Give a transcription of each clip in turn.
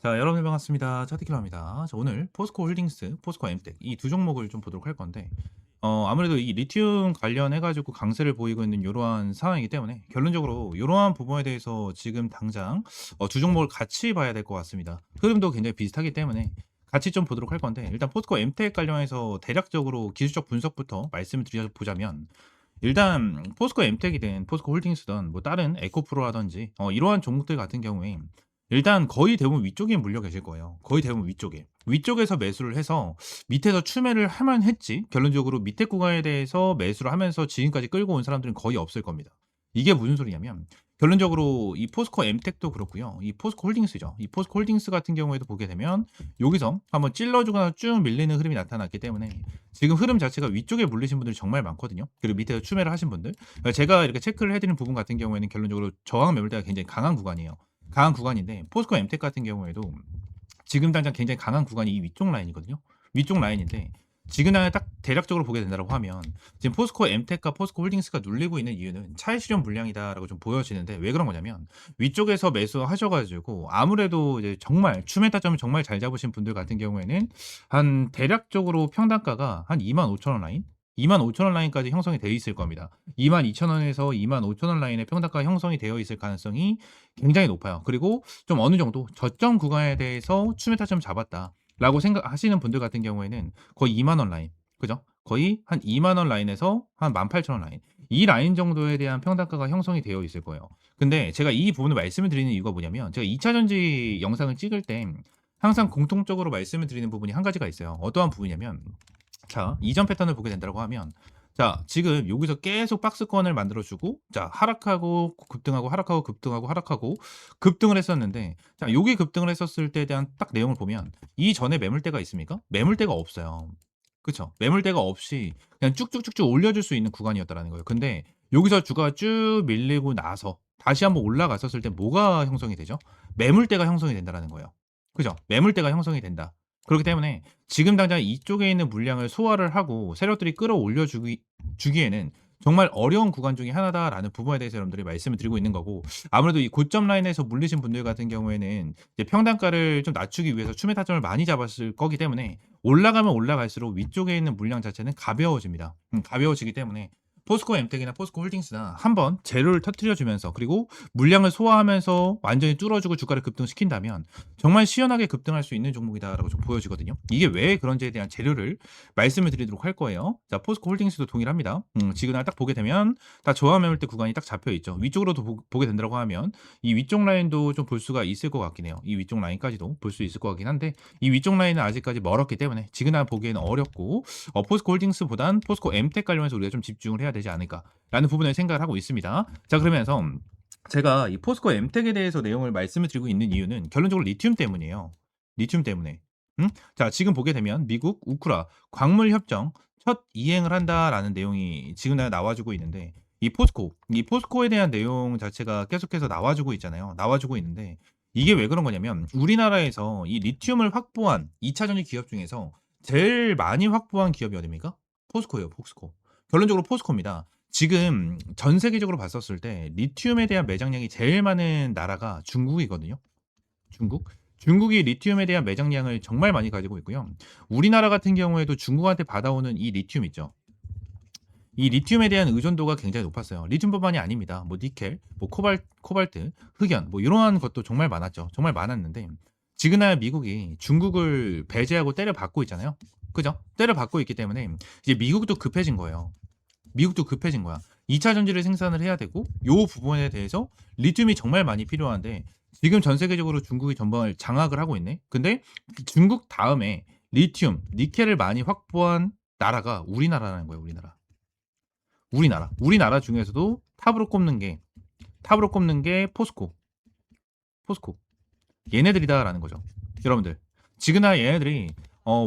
자, 여러분들 반갑습니다. 차트킬러입니다. 자, 오늘 포스코 홀딩스, 포스코 엠텍 이 두 종목을 좀 보도록 할 건데, 아무래도 이 리튬 관련해 가지고 강세를 보이고 있는 이러한 상황이기 때문에 결론적으로 이러한 부분에 대해서 지금 당장 두 종목을 같이 봐야 될 것 같습니다. 흐름도 굉장히 비슷하기 때문에 같이 좀 보도록 할 건데, 일단 포스코 엠텍 관련해서 대략적으로 기술적 분석부터 말씀을 드려보자면, 일단 포스코 엠텍이든 포스코 홀딩스든 뭐 다른 에코프로라든지 이러한 종목들 같은 경우에 일단 거의 대부분 위쪽에 물려 계실 거예요. 거의 대부분 위쪽에. 위쪽에서 매수를 해서 밑에서 추매를 하면 했지, 결론적으로 밑에 구간에 대해서 매수를 하면서 지금까지 끌고 온 사람들은 거의 없을 겁니다. 이게 무슨 소리냐면, 결론적으로 이 포스코 엠텍도 그렇고요. 이 포스코 홀딩스죠. 이 포스코 홀딩스 같은 경우에도 보게 되면 여기서 한번 찔러주거나 쭉 밀리는 흐름이 나타났기 때문에 지금 흐름 자체가 위쪽에 물리신 분들이 정말 많거든요. 그리고 밑에서 추매를 하신 분들. 제가 이렇게 체크를 해드리는 부분 같은 경우에는 결론적으로 저항 매물대가 굉장히 강한 구간이에요. 강한 구간인데, 포스코 엠텍 같은 경우에도 지금 당장 굉장히 강한 구간이 이 위쪽 라인이거든요. 위쪽 라인인데, 지금 당장 딱 대략적으로 보게 된다고 하면 지금 포스코 엠텍과 포스코 홀딩스가 눌리고 있는 이유는 차익 실현 물량이다라고 좀 보여지는데, 왜 그런 거냐면 위쪽에서 매수하셔가지고 아무래도 이제 정말 추매 타점을 정말 잘 잡으신 분들 같은 경우에는 한 대략적으로 평단가가 한 25,000원 라인, 25,000원 라인까지 형성이 되어 있을 겁니다. 22,000원에서 25,000원 라인의 평단가 형성이 되어 있을 가능성이 굉장히 높아요. 그리고 좀 어느 정도 저점 구간에 대해서 추매 타점 잡았다라고 생각하시는 분들 같은 경우에는 거의 2만 원 라인, 그죠? 거의 한 2만 원 라인에서 한 18,000원 라인, 이 라인 정도에 대한 평단가가 형성이 되어 있을 거예요. 근데 제가 이 부분을 말씀을 드리는 이유가 뭐냐면, 제가 2차 전지 영상을 찍을 때 항상 공통적으로 말씀을 드리는 부분이 한 가지가 있어요. 어떠한 부분이냐면, 자, 이전 패턴을 보게 된다고 하면, 자, 지금 여기서 계속 박스권을 만들어 주고, 자, 하락하고 급등하고 하락하고 급등하고 하락하고 급등을 했었는데, 자, 여기 급등을 했었을 때에 대한 딱 내용을 보면 이전에 매물대가 있습니까? 매물대가 없어요. 그쵸? 매물대가 없이 그냥 쭉쭉쭉쭉 올려줄 수 있는 구간이었다라는 거예요. 근데 여기서 주가가 쭉 밀리고 나서 다시 한번 올라갔었을 때 뭐가 형성이 되죠? 매물대가 형성이 된다라는 거예요. 그죠? 매물대가 형성이 된다. 그렇기 때문에 지금 당장 이쪽에 있는 물량을 소화를 하고 세력들이 끌어올려 주기에는 정말 어려운 구간 중에 하나다라는 부분에 대해서 여러분들이 말씀을 드리고 있는 거고, 아무래도 이 고점 라인에서 물리신 분들 같은 경우에는 이제 평단가를 좀 낮추기 위해서 추매 타점을 많이 잡았을 거기 때문에 올라가면 올라갈수록 위쪽에 있는 물량 자체는 가벼워집니다. 가벼워지기 때문에 포스코 엠텍이나 포스코 홀딩스나 한번 재료를 터뜨려 주면서, 그리고 물량을 소화하면서 완전히 뚫어주고 주가를 급등시킨다면 정말 시원하게 급등할 수 있는 종목이다라고 좀 보여지거든요. 이게 왜 그런지에 대한 재료를 말씀을 드리도록 할 거예요. 자, 포스코 홀딩스도 동일합니다. 지그널 딱 보게 되면 다 저항 매물대 구간이 딱 잡혀 있죠. 위쪽으로도 보게 된다고 하면 이 위쪽 라인도 좀 볼 수가 있을 것 같긴 해요. 이 위쪽 라인까지도 볼 수 있을 것 같긴 한데, 이 위쪽 라인은 아직까지 멀었기 때문에 지그널 보기에는 어렵고, 포스코 홀딩스보단 포스코 엠텍 관련해서 우리가 좀 집중을 해야 되지 않을까라는 부분을 생각을 하고 있습니다. 자, 그러면서 제가 이 포스코 엠텍에 대해서 내용을 말씀을 드리고 있는 이유는 결론적으로 리튬 때문이에요. 리튬 때문에. 자, 지금 보게 되면 미국 우크라 광물 협정 첫 이행을 한다라는 내용이 지금 나와주고 있는데, 이 포스코에 대한 내용 자체가 계속해서 나와주고 있잖아요. 나와주고 있는데, 이게 왜 그런 거냐면 우리나라에서 이 리튬을 확보한 2차 전지 기업 중에서 제일 많이 확보한 기업이 어딥니까? 포스코예요, 포스코. 결론적으로 포스코입니다. 지금 전 세계적으로 봤었을 때 리튬에 대한 매장량이 제일 많은 나라가 중국이거든요. 중국. 중국이 리튬에 대한 매장량을 정말 많이 가지고 있고요. 우리나라 같은 경우에도 중국한테 받아오는 이 리튬 있죠. 이 리튬에 대한 의존도가 굉장히 높았어요. 리튬뿐만이 아닙니다. 뭐 니켈, 뭐 코발트, 흑연, 뭐 이러한 것도 정말 많았죠. 정말 많았는데 지금은 미국이 중국을 배제하고 때려받고 있잖아요. 그죠? 때려받고 있기 때문에 이제 미국도 급해진 거예요. 미국도 급해진 거야. 2차 전지를 생산을 해야 되고, 요 부분에 대해서 리튬이 정말 많이 필요한데 지금 전 세계적으로 중국이 전방을 장악을 하고 있네. 근데 중국 다음에 리튬, 니켈을 많이 확보한 나라가 우리나라라는 거예요. 우리나라 중에서도 탑으로 꼽는 게 포스코 얘네들이다라는 거죠. 여러분들, 지그나 얘네들이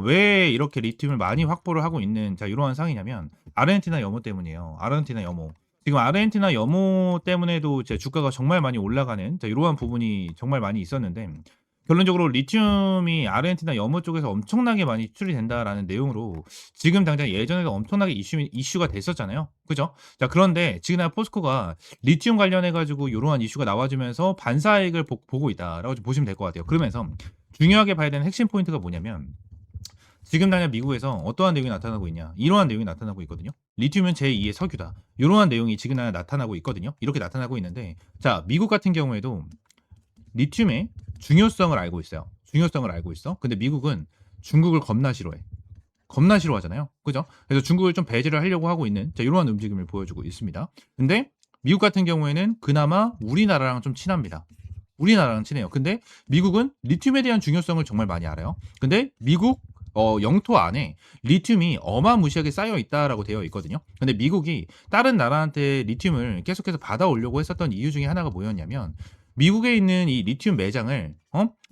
왜 이렇게 리튬을 많이 확보를 하고 있는, 자, 이러한 상황이냐면 아르헨티나 염호 때문이에요. 아르헨티나 염호. 지금 아르헨티나 염호 때문에도 제 주가가 정말 많이 올라가는, 자, 이러한 부분이 정말 많이 있었는데, 결론적으로 리튬이 아르헨티나 염호 쪽에서 엄청나게 많이 수출이 된다라는 내용으로 지금 당장 예전에도 엄청나게 이슈가 됐었잖아요. 그죠? 자, 그런데 지금 포스코가 리튬 관련해 가지고 이러한 이슈가 나와주면서 반사이익을 보고 있다라고 좀 보시면 될 것 같아요. 그러면서 중요하게 봐야 되는 핵심 포인트가 뭐냐면 지금 당장 미국에서 어떠한 내용이 나타나고 있냐. 이러한 내용이 나타나고 있거든요. 리튬은 제2의 석유다. 이러한 내용이 지금 당장 나타나고 있거든요. 이렇게 나타나고 있는데 자, 미국 같은 경우에도 리튬의 중요성을 알고 있어요. 중요성을 알고 있어. 근데 미국은 중국을 겁나 싫어해. 겁나 싫어하잖아요. 그죠? 그래서 중국을 좀 배제를 하려고 하고 있는 자, 이러한 움직임을 보여주고 있습니다. 근데 미국 같은 경우에는 그나마 우리나라랑 좀 친합니다. 우리나라랑 친해요. 근데 미국은 리튬에 대한 중요성을 정말 많이 알아요. 근데 미국 영토 안에 리튬이 어마무시하게 쌓여 있다라고 되어 있거든요. 근데 미국이 다른 나라한테 리튬을 계속해서 받아오려고 했었던 이유 중에 하나가 뭐였냐면 미국에 있는 이 리튬 매장을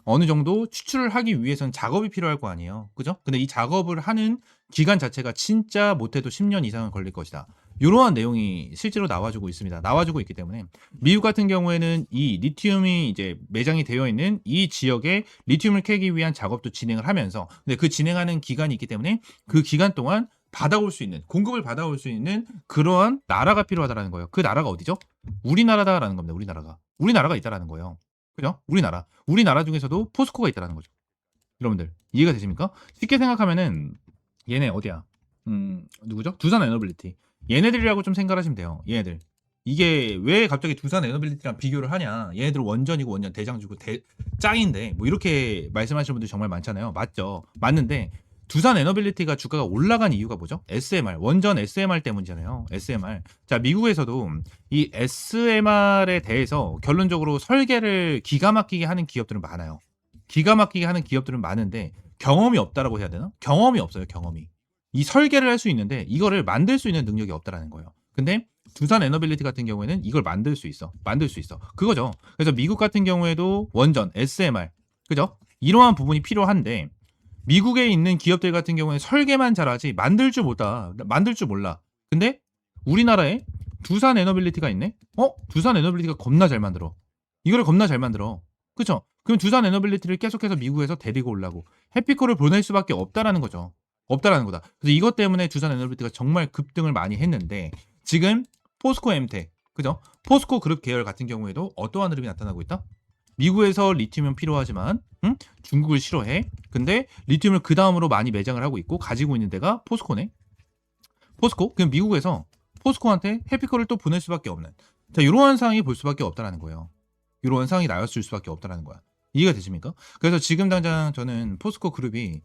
어느 정도 추출을 하기 위해서는 작업이 필요할 거 아니에요. 그죠? 근데 이 작업을 하는 기간 자체가 진짜 못해도 10년 이상은 걸릴 것이다. 이러한 내용이 실제로 나와주고 있습니다. 나와주고 있기 때문에 미국 같은 경우에는 이 리튬이 이제 매장이 되어 있는 이 지역에 리튬을 캐기 위한 작업도 진행을 하면서 근데 그 진행하는 기간이 있기 때문에 그 기간 동안 받아올 수 있는 공급을 받아올 수 있는 그러한 나라가 필요하다라는 거예요. 그 나라가 어디죠? 우리나라다라는 겁니다. 우리나라가 있다라는 거예요. 그죠? 우리나라 중에서도 포스코가 있다라는 거죠. 여러분들 이해가 되십니까? 쉽게 생각하면은 얘네 어디야? 누구죠? 두산 에너빌리티. 얘네들이라고 좀 생각하시면 돼요. 얘네들. 이게 왜 갑자기 두산 에너빌리티랑 비교를 하냐? 얘네들 원전이고 원전 대장주고 짱인데 뭐 이렇게 말씀하시는 분들 정말 많잖아요. 맞죠? 맞는데 두산 에너빌리티가 주가가 올라간 이유가 뭐죠? SMR 원전 SMR 때문이잖아요. SMR. 자 미국에서도 이 SMR에 대해서 결론적으로 설계를 기가 막히게 하는 기업들은 많아요. 기가 막히게 하는 기업들은 많은데 경험이 없다라고 해야 되나? 경험이 없어요. 경험이. 이 설계를 할 수 있는데 이거를 만들 수 있는 능력이 없다라는 거예요. 근데 두산 에너빌리티 같은 경우에는 이걸 만들 수 있어. 만들 수 있어. 그거죠. 그래서 미국 같은 경우에도 원전, SMR, 그죠? 이러한 부분이 필요한데 미국에 있는 기업들 같은 경우에 설계만 잘하지 만들 줄 몰라. 근데 우리나라에 두산 에너빌리티가 있네? 두산 에너빌리티가 겁나 잘 만들어. 이거를 겁나 잘 만들어. 그쵸? 그럼 두산 에너빌리티를 계속해서 미국에서 데리고 오려고 해피콜을 보낼 수밖에 없다라는 거죠. 없다라는 거다. 그래서 이것 때문에 두산 에너빌리티가 정말 급등을 많이 했는데 지금 포스코 엠텍, 그죠? 포스코 그룹 계열 같은 경우에도 어떠한 흐름이 나타나고 있다? 미국에서 리튬은 필요하지만 중국을 싫어해. 근데 리튬을 그 다음으로 많이 매장을 하고 있고 가지고 있는 데가 포스코네. 포스코? 그럼 미국에서 포스코한테 해피콜을 또 보낼 수밖에 없는. 자, 이러한 상황이 볼 수밖에 없다라는 거예요. 이러한 상황이 나왔을 수밖에 없다라는 거야. 이해가 되십니까? 그래서 지금 당장 저는 포스코 그룹이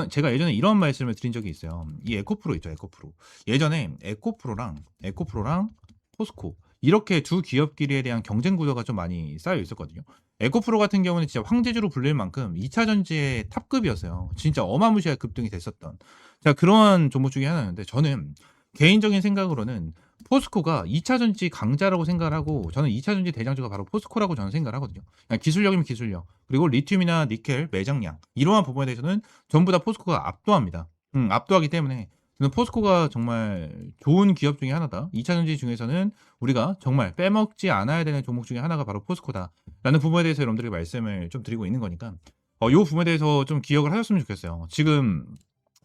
제가 예전에 이런 말씀을 드린 적이 있어요. 이 에코프로 있죠, 에코프로. 예전에 에코프로랑 포스코 이렇게 두 기업끼리에 대한 경쟁 구도가 좀 많이 쌓여 있었거든요. 에코프로 같은 경우는 진짜 황제주로 불릴 만큼 2차 전지의 탑급이었어요. 진짜 어마무시하게 급등이 됐었던. 자, 그런 종목 중에 하나였는데 저는 개인적인 생각으로는 포스코가 2차 전지 강자라고 생각을 하고 저는 2차 전지 대장주가 바로 포스코라고 저는 생각을 하거든요. 그냥 기술력이면 기술력. 그리고 리튬이나 니켈 매장량 이러한 부분에 대해서는 전부 다 포스코가 압도합니다. 압도하기 때문에 저는 포스코가 정말 좋은 기업 중에 하나다. 2차 전지 중에서는 우리가 정말 빼먹지 않아야 되는 종목 중에 하나가 바로 포스코다라는 부분에 대해서 여러분들에게 말씀을 좀 드리고 있는 거니까 이 부분에 대해서 좀 기억을 하셨으면 좋겠어요. 지금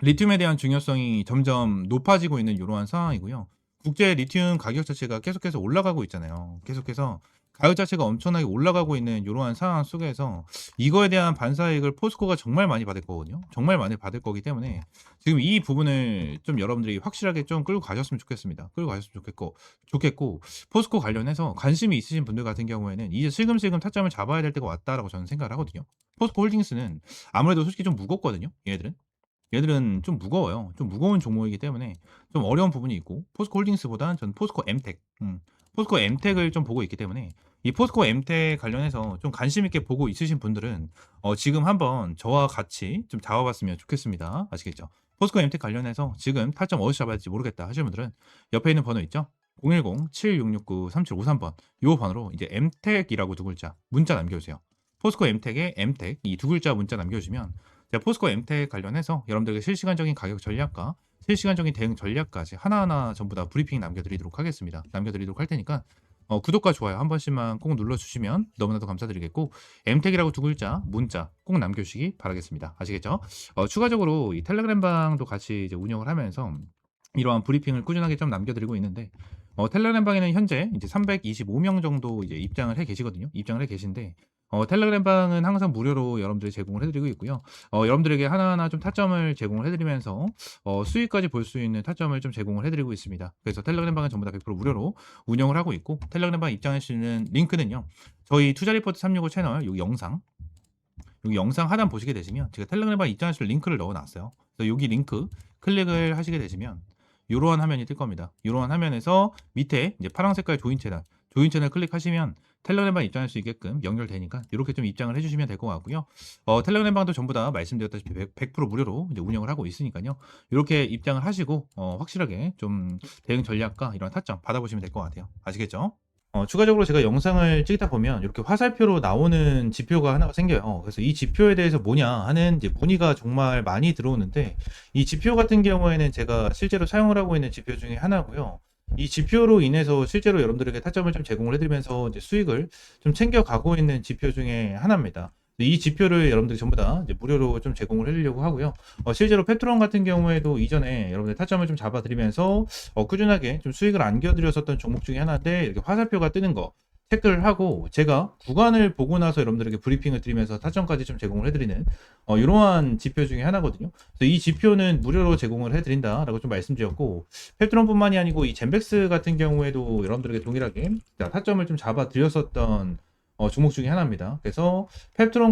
리튬에 대한 중요성이 점점 높아지고 있는 이러한 상황이고요. 국제 리튬 가격 자체가 계속해서 올라가고 있잖아요. 계속해서 가격 자체가 엄청나게 올라가고 있는 이러한 상황 속에서 이거에 대한 반사이익을 포스코가 정말 많이 받을 거거든요. 정말 많이 받을 거기 때문에 지금 이 부분을 좀 여러분들이 확실하게 좀 끌고 가셨으면 좋겠습니다. 끌고 가셨으면 좋겠고 포스코 관련해서 관심이 있으신 분들 같은 경우에는 이제 슬금슬금 타점을 잡아야 될 때가 왔다라고 저는 생각을 하거든요. 포스코 홀딩스는 아무래도 솔직히 좀 무겁거든요. 얘들은 좀 무거워요. 좀 무거운 종목이기 때문에 좀 어려운 부분이 있고 포스코 홀딩스보다는 저는 포스코 엠텍, 포스코 엠텍을 좀 보고 있기 때문에 이 포스코 엠텍 관련해서 좀 관심 있게 보고 있으신 분들은 지금 한번 저와 같이 좀 잡아봤으면 좋겠습니다. 아시겠죠? 포스코 엠텍 관련해서 지금 타점 어디서 잡아야 할지 모르겠다 하시는 분들은 옆에 있는 번호 있죠? 010-7669-3753번 요 번호로 이제 엠텍이라고 두 글자 문자 남겨주세요. 포스코 엠텍에 엠텍 이 두 글자 문자 남겨주시면 제가 포스코 엠텍 관련해서 여러분들에게 실시간적인 가격 전략과 실시간적인 대응 전략까지 하나하나 전부 다 브리핑 남겨드리도록 하겠습니다. 남겨드리도록 할 테니까 구독과 좋아요 한 번씩만 꼭 눌러주시면 너무나도 감사드리겠고 엠텍이라고 두 글자 문자 꼭 남겨주시기 바라겠습니다. 아시겠죠? 추가적으로 이 텔레그램 방도 같이 이제 운영을 하면서 이러한 브리핑을 꾸준하게 좀 남겨드리고 있는데 텔레그램 방에는 현재 이제 325명 정도 이제 입장을 해 계시거든요. 입장을 해 계신데 텔레그램 방은 항상 무료로 여러분들이 제공을 해 드리고 있고요. 여러분들에게 하나하나 좀 타점을 제공을 해 드리면서 수익까지 볼 수 있는 타점을 좀 제공을 해 드리고 있습니다. 그래서 텔레그램 방은 전부 다 100% 무료로 운영을 하고 있고, 텔레그램 방 입장할 수 있는 링크는요, 저희 투자 리포트 365 채널 여기 영상 하단 보시게 되시면 제가 텔레그램 방 입장하실 링크를 넣어 놨어요. 그래서 여기 링크 클릭을 하시게 되시면 요러한 화면이 뜰 겁니다. 요러한 화면에서 밑에 이제 파란 색깔 조인 채널 클릭하시면 텔레그램 방 입장할 수 있게끔 연결되니까 이렇게 좀 입장을 해주시면 될 것 같고요. 텔레그램 방도 전부 다 말씀드렸다시피 100% 무료로 이제 운영을 하고 있으니까요. 이렇게 입장을 하시고 확실하게 좀 대응 전략과 이런 타점 받아보시면 될 것 같아요. 아시겠죠? 추가적으로 제가 영상을 찍다 보면 이렇게 화살표로 나오는 지표가 하나가 생겨요. 그래서 이 지표에 대해서 뭐냐 하는 이제 문의가 정말 많이 들어오는데, 이 지표 같은 경우에는 제가 실제로 사용을 하고 있는 지표 중에 하나고요. 이 지표로 인해서 실제로 여러분들에게 타점을 좀 제공을 해드리면서 이제 수익을 좀 챙겨가고 있는 지표 중에 하나입니다. 이 지표를 여러분들이 전부 다 이제 무료로 좀 제공을 해드리려고 하고요. 실제로 페트론 같은 경우에도 이전에 여러분들 타점을 좀 잡아드리면서 꾸준하게 좀 수익을 안겨드렸었던 종목 중에 하나인데, 이렇게 화살표가 뜨는 거 체크를 하고 제가 구간을 보고 나서 여러분들에게 브리핑을 드리면서 타점까지 좀 제공을 해드리는 이러한 지표 중에 하나거든요. 그래서 이 지표는 무료로 제공을 해드린다라고 좀 말씀드렸고, 페트론뿐만이 아니고 이 젠백스 같은 경우에도 여러분들에게 동일하게 타점을 좀 잡아드렸었던 종목 중에 하나입니다. 그래서 펩트론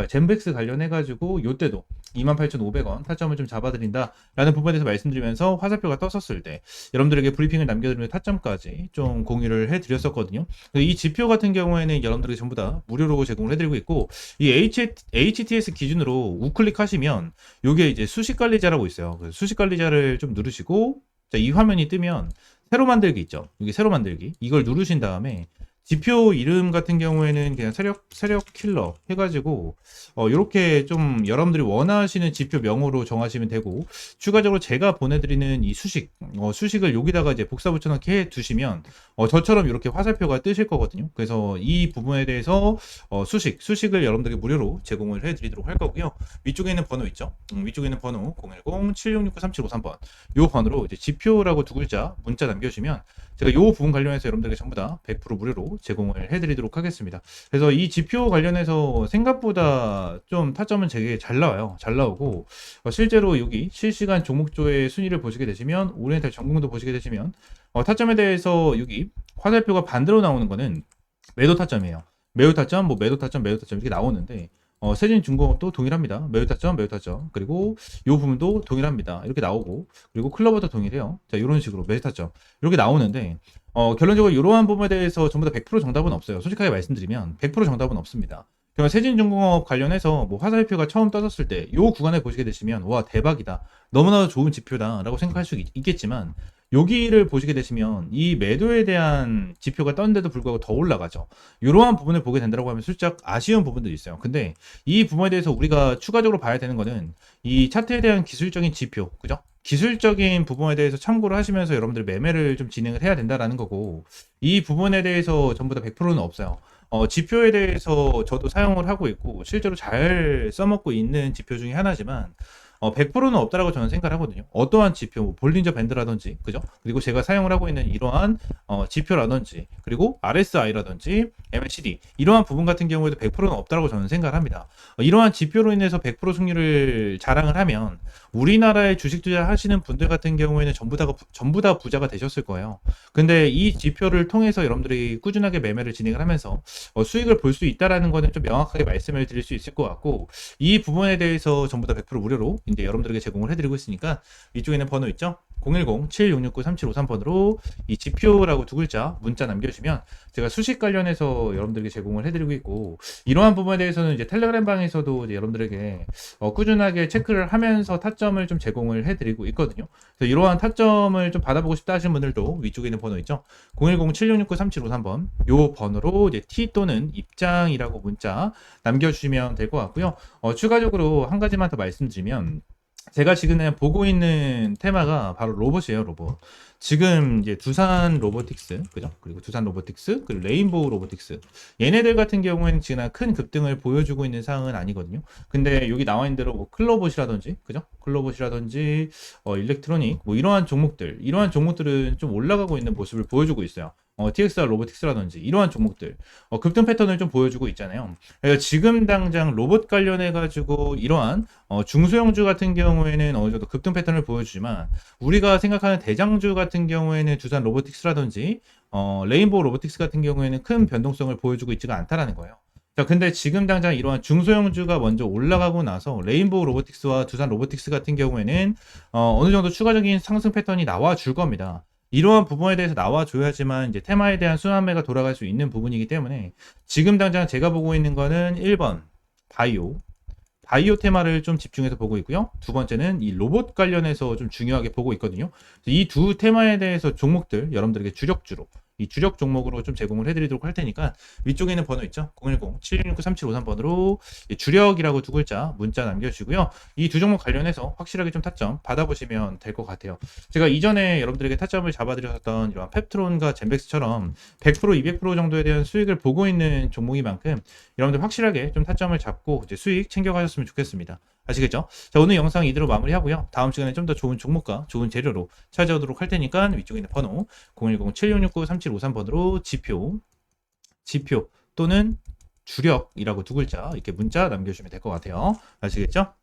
젠백스 관련해가지고 요때도 28,500원 타점을 좀 잡아드린다라는 부분에 대해서 말씀드리면서 화살표가 떴었을 때 여러분들에게 브리핑을 남겨드리면 타점까지 좀 공유를 해드렸었거든요. 이 지표 같은 경우에는 여러분들에게 전부 다 무료로 제공을 해드리고 있고, 이 HTS 기준으로 우클릭 하시면 요게 이제 수식관리자라고 있어요. 수식 관리자를 좀 누르시고, 자, 이 화면이 뜨면 새로 만들기 있죠. 여기 새로 만들기, 이걸 누르신 다음에 지표 이름 같은 경우에는 그냥 세력 킬러 해가지고 이렇게 좀 여러분들이 원하시는 지표 명으로 정하시면 되고, 추가적으로 제가 보내드리는 이 수식을 여기다가 이제 복사 붙여넣기 해 두시면 저처럼 이렇게 화살표가 뜨실 거거든요. 그래서 이 부분에 대해서 수식을 여러분들에게 무료로 제공을 해드리도록 할 거고요. 위쪽에 있는 번호 있죠. 위쪽에 있는 번호 010-7669-3753번 이 번호로 이제 지표라고 두 글자 문자 남겨주시면 제가 이 부분 관련해서 여러분들에게 전부 다 100% 무료로 제공을 해드리도록 하겠습니다. 그래서 이 지표 관련해서 생각보다 좀 타점은 되게 잘 나와요. 잘 나오고 실제로 여기 실시간 종목조의 순위를 보시게 되시면, 오리엔탈 전공도 보시게 되시면 타점에 대해서 여기 화살표가 반대로 나오는 거는 매도 타점이에요. 매우 타점, 매도 타점, 매도 타점 이렇게 나오는데, 세진중공업도 동일합니다. 매우 타점, 매우 타점. 그리고 이 부분도 동일합니다. 이렇게 나오고, 그리고 클로버도 동일해요. 자, 이런 식으로 매우 타점 이렇게 나오는데, 결론적으로 이러한 부분에 대해서 전부 다 100% 정답은 없어요. 솔직하게 말씀드리면 100% 정답은 없습니다. 그러면 세진중공업 관련해서 화살표가 처음 떠졌을 때 이 구간을 보시게 되시면 와, 대박이다, 너무나도 좋은 지표다라고 생각할 수 있겠지만, 여기를 보시게 되시면 이 매도에 대한 지표가 떴는데도 불구하고 더 올라가죠. 이러한 부분을 보게 된다고 하면 살짝 아쉬운 부분들이 있어요. 근데 이 부분에 대해서 우리가 추가적으로 봐야 되는 거는 이 차트에 대한 기술적인 지표, 그죠? 기술적인 부분에 대해서 참고를 하시면서 여러분들 매매를 좀 진행을 해야 된다라는 거고, 이 부분에 대해서 전부 다 100%는 없어요. 지표에 대해서 저도 사용을 하고 있고 실제로 잘 써먹고 있는 지표 중에 하나지만 100%는 없다라고 저는 생각을 하거든요. 어떠한 지표, 볼린저 밴드라든지, 그죠? 그리고 제가 사용을 하고 있는 이러한 지표라든지, 그리고 RSI라든지, MACD 이러한 부분 같은 경우에도 100%는 없다라고 저는 생각을 합니다. 이러한 지표로 인해서 100% 승률을 자랑을 하면 우리나라에 주식 투자하시는 분들 같은 경우에는 전부 다 부자가 되셨을 거예요. 근데 이 지표를 통해서 여러분들이 꾸준하게 매매를 진행을 하면서 수익을 볼 수 있다라는 거는 좀 명확하게 말씀을 드릴 수 있을 것 같고, 이 부분에 대해서 전부 다 100% 무료로 이제 여러분들에게 제공을 해드리고 있으니까, 위쪽에 있는 번호 있죠? 010-7669-3753번으로 이 지표라고 두 글자 문자 남겨주시면 제가 수식 관련해서 여러분들에게 제공을 해드리고 있고, 이러한 부분에 대해서는 이제 텔레그램 방에서도 이제 여러분들에게 꾸준하게 체크를 하면서 타점을 좀 제공을 해드리고 있거든요. 그래서 이러한 타점을 좀 받아보고 싶다 하시는 분들도 위쪽에 있는 번호 있죠? 010-7669-3753번 요 번호로 이제 T 또는 입장이라고 문자 남겨주시면 될 것 같고요. 추가적으로 한 가지만 더 말씀드리면, 제가 지금 보고 있는 테마가 바로 로봇이에요, 로봇. 지금 이제 두산 로보틱스, 그죠? 그리고 두산 로보틱스, 그리고 레인보우 로보틱스. 얘네들 같은 경우에는 지금 큰 급등을 보여주고 있는 상황은 아니거든요. 근데 여기 나와 있는 대로 클로봇이라든지, 그죠? 클로봇이라든지, 일렉트로닉, 이러한 종목들은 좀 올라가고 있는 모습을 보여주고 있어요. TXR 로보틱스라든지 이러한 종목들 급등 패턴을 좀 보여주고 있잖아요. 그래서 지금 당장 로봇 관련해 가지고 이러한 중소형주 같은 경우에는 어느 정도 급등 패턴을 보여주지만 우리가 생각하는 대장주 같은 경우에는 두산 로보틱스라든지 레인보우 로보틱스 같은 경우에는 큰 변동성을 보여주고 있지가 않다라는 거예요. 자, 근데 지금 당장 이러한 중소형주가 먼저 올라가고 나서 레인보우 로보틱스와 두산 로보틱스 같은 경우에는 어느 정도 추가적인 상승 패턴이 나와 줄 겁니다. 이러한 부분에 대해서 나와줘야지만 이제 테마에 대한 순환매가 돌아갈 수 있는 부분이기 때문에 지금 당장 제가 보고 있는 거는 1번 바이오 테마를 좀 집중해서 보고 있고요. 두 번째는 이 로봇 관련해서 좀 중요하게 보고 있거든요. 이 두 테마에 대해서 종목들 여러분들에게 주력주로 이 주력 종목으로 좀 제공을 해드리도록 할 테니까 위쪽에 있는 번호 있죠? 010-7669-3753번으로 주력이라고 두 글자 문자 남겨주시고요. 이 두 종목 관련해서 확실하게 좀 타점 받아보시면 될 것 같아요. 제가 이전에 여러분들에게 타점을 잡아드렸던 이런 펩트론과 젠백스처럼 100%, 200% 정도에 대한 수익을 보고 있는 종목인 만큼 여러분들 확실하게 좀 타점을 잡고 이제 수익 챙겨가셨으면 좋겠습니다. 아시겠죠? 자, 오늘 영상 이대로 마무리하고요. 다음 시간에 좀 더 좋은 종목과 좋은 재료로 찾아오도록 할 테니까 위쪽에 있는 번호 010-7669-3753번으로 지표 또는 주력이라고 두 글자 이렇게 문자 남겨주시면 될 것 같아요. 아시겠죠?